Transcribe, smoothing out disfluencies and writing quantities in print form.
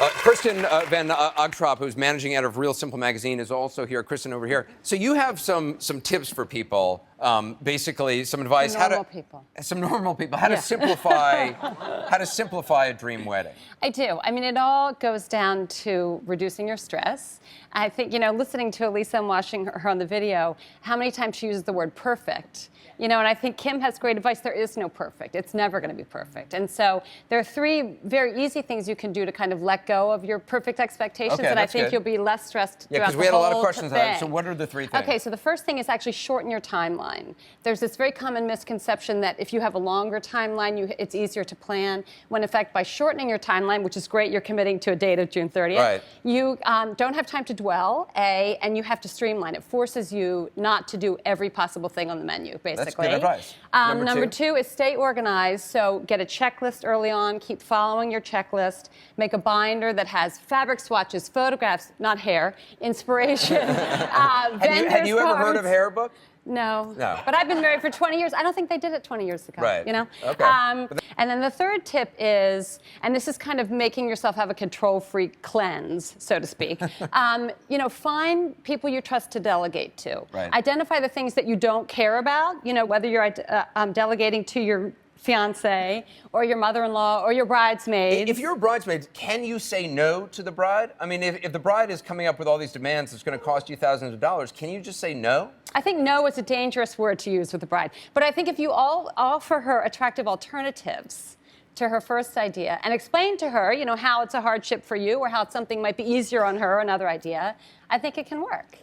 Kristin van Ogrtrop, who's managing editor of Real Simple magazine, is also here. Kristin, over here. So you have some tips for people, basically some advice. Some normal people. How to simplify a dream wedding. I do. I mean, it all goes down to reducing your stress. I think, listening to Elisa and watching her on the video, how many times she uses the word perfect. And I think Kim has great advice. There is no perfect. It's never going to be perfect. And so there are 3 very easy things you can do to kind of let go of your perfect expectations, and I think you'll be less stressed throughout the whole thing. Yeah, because we had a lot of questions on that. So what are the 3 things? Okay, so the first thing is actually shorten your timeline. There's this very common misconception that if you have a longer timeline, it's easier to plan, when in fact by shortening your timeline, which is great, you're committing to a date of June 30th, right. You don't have time to dwell, and you have to streamline. It forces you not to do every possible thing on the menu, basically. That's good advice. Number 2 is stay organized. So get a checklist early on. Keep following your checklist. Make a binder that has fabric swatches, photographs, not hair, inspiration. Have you ever heard of Hair Book? No. No. But I've been married for 20 years. I don't think they did it 20 years ago. Right. Okay. And then the third tip is, and this is kind of making yourself have a control-freak cleanse, so to speak. Find people you trust to delegate to. Right. Identify the things that you don't care about. Whether you're delegating to your fiance or your mother-in-law or your bridesmaids. If you're a bridesmaid, can you say no to the bride? I mean, if the bride is coming up with all these demands that's going to cost you thousands of dollars, can you just say no? I think no is a dangerous word to use with the bride. But I think if you all offer her attractive alternatives to her first idea and explain to her, how it's a hardship for you or how something might be easier on her, another idea, I think it can work.